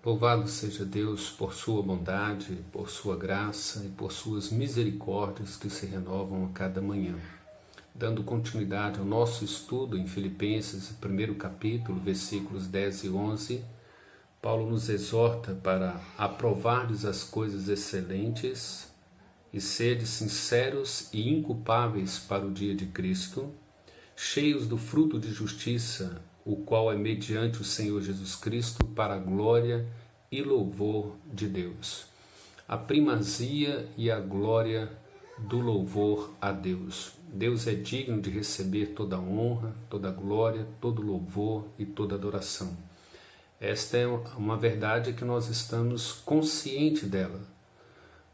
Louvado seja Deus por sua bondade, por sua graça e por suas misericórdias que se renovam a cada manhã. Dando continuidade ao nosso estudo em Filipenses, primeiro capítulo, versículos 10 e 11, Paulo nos exorta para aprovardes as coisas excelentes e serdes sinceros e inculpáveis para o dia de Cristo, cheios do fruto de justiça, o qual é mediante o Senhor Jesus Cristo para a glória e louvor de Deus. A primazia e a glória do louvor a Deus. Deus é digno de receber toda a honra, toda a glória, todo o louvor e toda a adoração. Esta é uma verdade que nós estamos conscientes dela,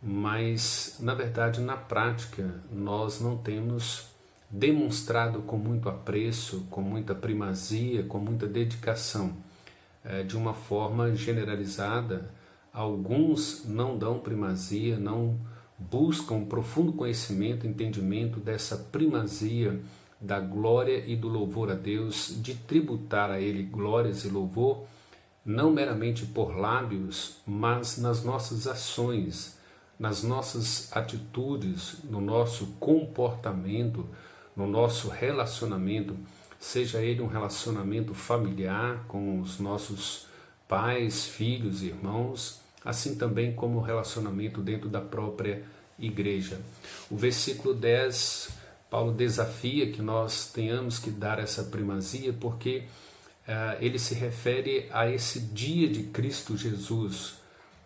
mas na verdade, na prática, nós não temos demonstrado com muito apreço, com muita primazia, com muita dedicação. De uma forma generalizada, alguns não dão primazia, não buscam um profundo conhecimento, entendimento dessa primazia da glória e do louvor a Deus, de tributar a Ele glórias e louvor, não meramente por lábios, mas nas nossas ações, nas nossas atitudes, no nosso comportamento, no nosso relacionamento, seja ele um relacionamento familiar com os nossos pais, filhos, irmãos, assim também como o relacionamento dentro da própria igreja. O versículo 10, Paulo desafia que nós tenhamos que dar essa primazia, porque ele se refere a esse dia de Cristo Jesus,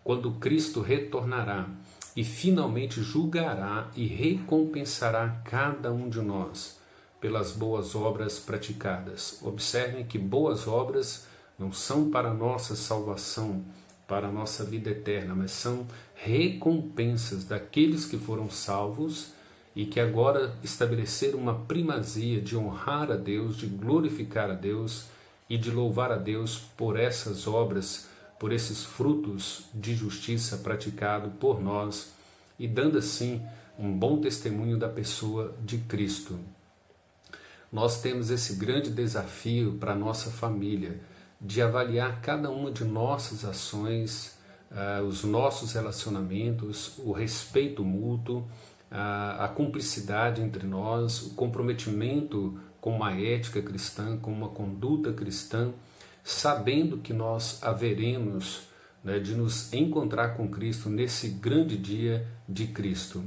quando Cristo retornará e finalmente julgará e recompensará cada um de nós pelas boas obras praticadas. Observem que boas obras não são para a nossa salvação, para a nossa vida eterna, mas são recompensas daqueles que foram salvos e que agora estabeleceram uma primazia de honrar a Deus, de glorificar a Deus e de louvar a Deus por essas obras, por esses frutos de justiça praticado por nós e dando assim um bom testemunho da pessoa de Cristo. Nós temos esse grande desafio para a nossa família, de avaliar cada uma de nossas ações, os nossos relacionamentos, o respeito mútuo, a cumplicidade entre nós, o comprometimento com uma ética cristã, com uma conduta cristã, sabendo que nós haveremos de nos encontrar com Cristo nesse grande dia de Cristo.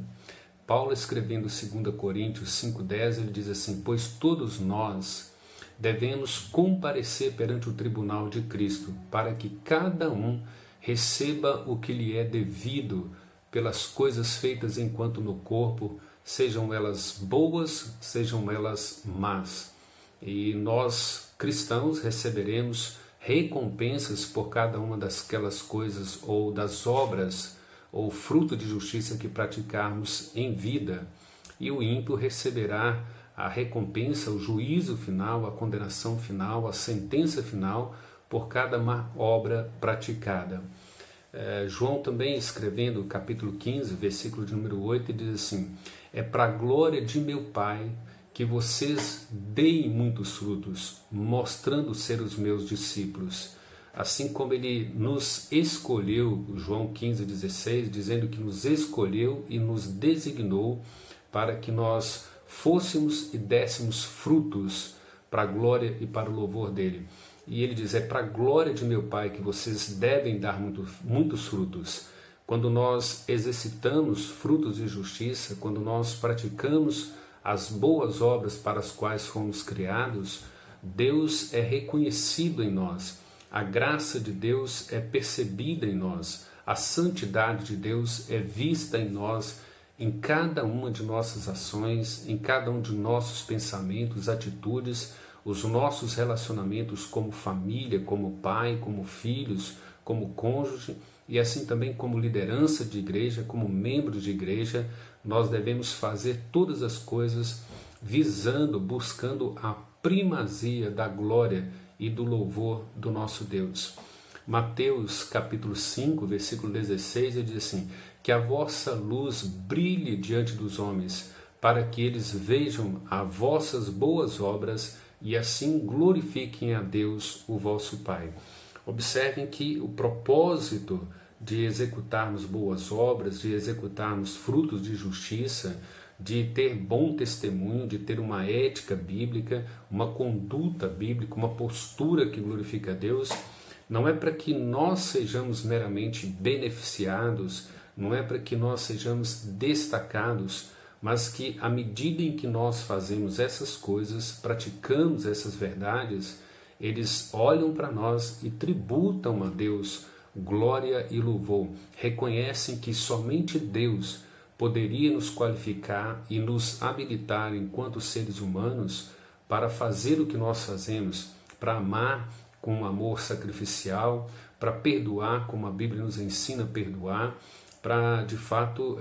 Paulo, escrevendo 2 Coríntios 5,10, ele diz assim: pois todos nós devemos comparecer perante o tribunal de Cristo, para que cada um receba o que lhe é devido pelas coisas feitas enquanto no corpo, sejam elas boas, sejam elas más. E nós, cristãos, receberemos recompensas por cada uma daquelas coisas ou das obras ou fruto de justiça que praticarmos em vida, e o ímpio receberá a recompensa, o juízo final, a condenação final, a sentença final por cada má obra praticada. João também, escrevendo o capítulo 15, versículo de número 8, diz assim: é para a glória de meu Pai que vocês deem muitos frutos, mostrando ser os meus discípulos. Assim como ele nos escolheu, João 15,16, dizendo que nos escolheu e nos designou para que nós fôssemos e dessemos frutos para a glória e para o louvor dele. E ele diz: é para a glória de meu Pai que vocês devem dar muitos frutos. Quando nós exercitamos frutos de justiça, quando nós praticamos as boas obras para as quais fomos criados, Deus é reconhecido em nós. A graça de Deus é percebida em nós, a santidade de Deus é vista em nós, em cada uma de nossas ações, em cada um de nossos pensamentos, atitudes, os nossos relacionamentos como família, como pai, como filhos, como cônjuge e assim também como liderança de igreja, como membro de igreja. Nós devemos fazer todas as coisas visando, buscando a primazia da glória e do louvor do nosso Deus. Mateus capítulo 5, versículo 16, ele diz assim: que a vossa luz brilhe diante dos homens, para que eles vejam as vossas boas obras e assim glorifiquem a Deus, o vosso Pai. Observem que o propósito de executarmos boas obras, de executarmos frutos de justiça, de ter bom testemunho, de ter uma ética bíblica, uma conduta bíblica, uma postura que glorifica a Deus, não é para que nós sejamos meramente beneficiados, não é para que nós sejamos destacados, mas que à medida em que nós fazemos essas coisas, praticamos essas verdades, eles olham para nós e tributam a Deus glória e louvor, reconhecem que somente Deus poderia nos qualificar e nos habilitar enquanto seres humanos para fazer o que nós fazemos, para amar com um amor sacrificial, para perdoar como a Bíblia nos ensina a perdoar, para de fato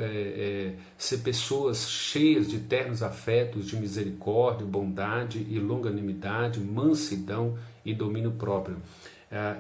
ser pessoas cheias de ternos afetos, de misericórdia, bondade e longanimidade, mansidão e domínio próprio.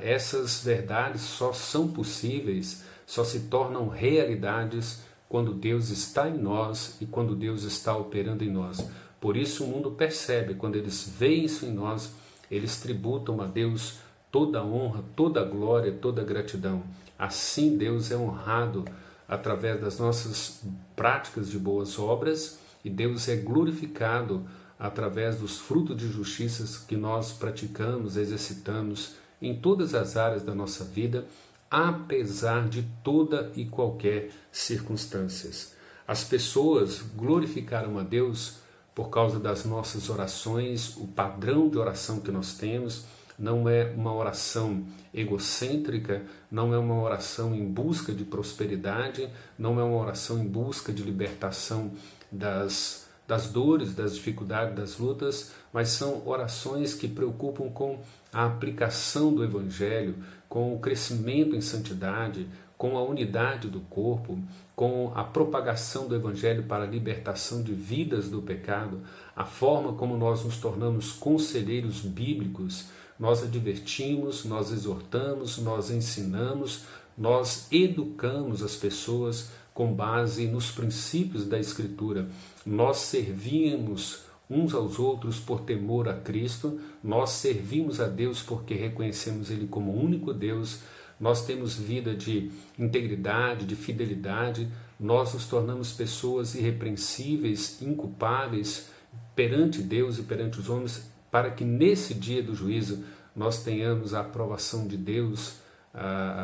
Essas verdades só são possíveis, só se tornam realidades quando Deus está em nós e quando Deus está operando em nós. Por isso o mundo percebe, quando eles veem isso em nós, eles tributam a Deus toda a honra, toda a glória, toda a gratidão. Assim Deus é honrado através das nossas práticas de boas obras e Deus é glorificado através dos frutos de justiça que nós praticamos, exercitamos em todas as áreas da nossa vida, apesar de toda e qualquer circunstâncias. As pessoas glorificaram a Deus por causa das nossas orações, o padrão de oração que nós temos não é uma oração egocêntrica, não é uma oração em busca de prosperidade, não é uma oração em busca de libertação das dores, das dificuldades, das lutas, mas são orações que preocupam com a aplicação do Evangelho, com o crescimento em santidade, com a unidade do corpo, com a propagação do Evangelho para a libertação de vidas do pecado, a forma como nós nos tornamos conselheiros bíblicos, nós advertimos, nós exortamos, nós ensinamos, nós educamos as pessoas com base nos princípios da Escritura. Nós servimos uns aos outros por temor a Cristo, nós servimos a Deus porque reconhecemos Ele como o único Deus, nós temos vida de integridade, de fidelidade, nós nos tornamos pessoas irrepreensíveis, inculpáveis perante Deus e perante os homens, para que nesse dia do juízo nós tenhamos a aprovação de Deus,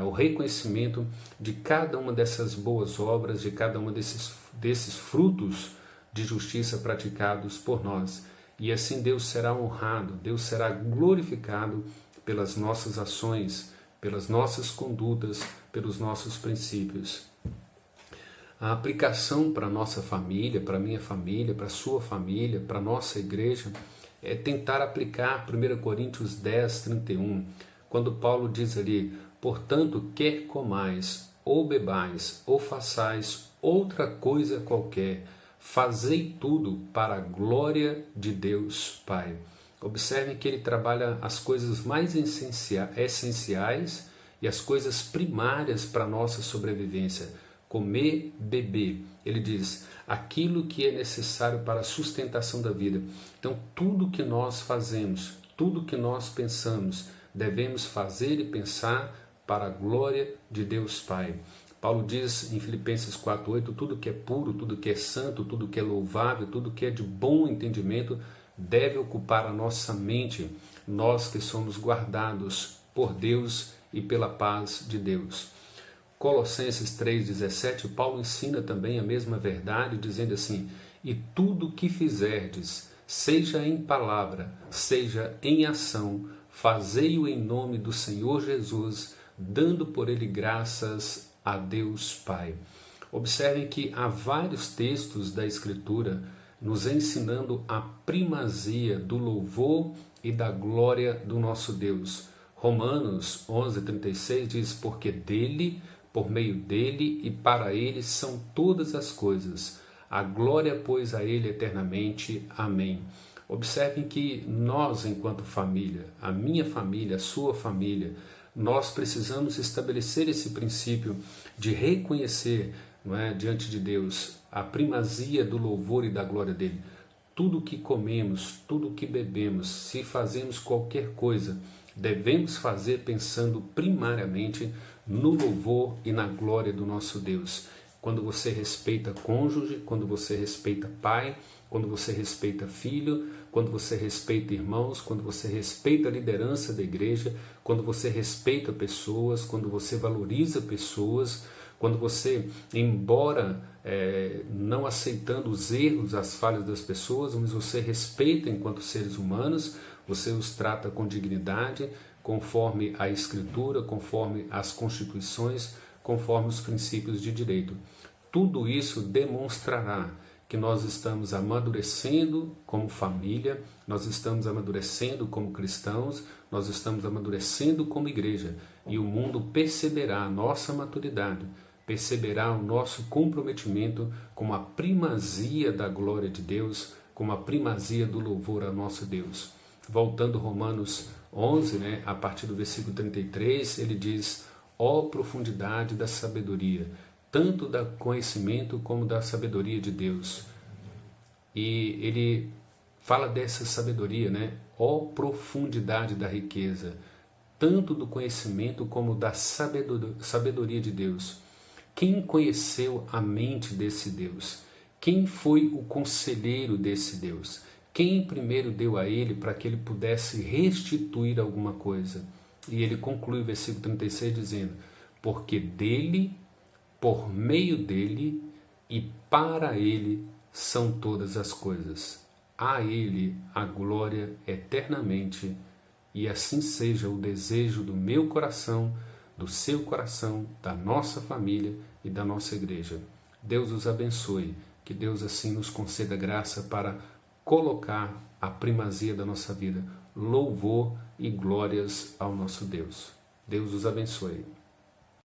o reconhecimento de cada uma dessas boas obras, de cada um desses frutos de justiça praticados por nós. E assim Deus será honrado, Deus será glorificado pelas nossas ações, pelas nossas condutas, pelos nossos princípios. A aplicação para a nossa família, para a minha família, para a sua família, para a nossa igreja, é tentar aplicar 1 Coríntios 10, 31, quando Paulo diz ali: portanto, quer comais, ou bebais, ou façais outra coisa qualquer, fazei tudo para a glória de Deus Pai. Observem que ele trabalha as coisas mais essenciais e as coisas primárias para a nossa sobrevivência. Comer, beber. Ele diz, aquilo que é necessário para a sustentação da vida. Então, tudo que nós fazemos, tudo que nós pensamos, devemos fazer e pensar para a glória de Deus Pai. Paulo diz em Filipenses 4:8, tudo que é puro, tudo que é santo, tudo que é louvável, tudo que é de bom entendimento, deve ocupar a nossa mente, nós que somos guardados por Deus e pela paz de Deus. Colossenses 3,17, Paulo ensina também a mesma verdade, dizendo assim, e tudo que fizerdes, seja em palavra, seja em ação, fazei-o em nome do Senhor Jesus, dando por ele graças a Deus Pai. Observem que há vários textos da Escritura nos ensinando a primazia do louvor e da glória do nosso Deus. Romanos 11:36 diz, porque dele, por meio dele e para ele são todas as coisas. A glória, pois, a ele eternamente. Amém. Observem que nós, enquanto família, a minha família, a sua família, nós precisamos estabelecer esse princípio de reconhecer, não é, diante de Deus a primazia do louvor e da glória dele. Tudo que comemos, tudo que bebemos, se fazemos qualquer coisa, devemos fazer pensando primariamente no louvor e na glória do nosso Deus. Quando você respeita cônjuge, quando você respeita pai, quando você respeita filho, quando você respeita irmãos, quando você respeita a liderança da igreja, quando você respeita pessoas, quando você valoriza pessoas, quando você, embora não aceitando os erros, as falhas das pessoas, mas você respeita enquanto seres humanos, você os trata com dignidade, conforme a Escritura, conforme as constituições, conforme os princípios de direito. Tudo isso demonstrará que nós estamos amadurecendo como família, nós estamos amadurecendo como cristãos, nós estamos amadurecendo como igreja, e o mundo perceberá a nossa maturidade, perceberá o nosso comprometimento com a primazia da glória de Deus, com a primazia do louvor ao nosso Deus. Voltando a Romanos 11, a partir do versículo 33, ele diz: ó profundidade da sabedoria, tanto do conhecimento como da sabedoria de Deus. E ele fala dessa sabedoria, ó profundidade da riqueza, tanto do conhecimento como da sabedoria de Deus. Quem conheceu a mente desse Deus? Quem foi o conselheiro desse Deus? Quem primeiro deu a ele para que ele pudesse restituir alguma coisa? E ele conclui o versículo 36 dizendo: porque dele, por meio dele e para ele são todas as coisas. A ele a glória eternamente, e assim seja o desejo do meu coração, do seu coração, da nossa família e da nossa igreja. Deus os abençoe, que Deus assim nos conceda graça para colocar a primazia da nossa vida, louvor e glórias ao nosso Deus. Deus os abençoe.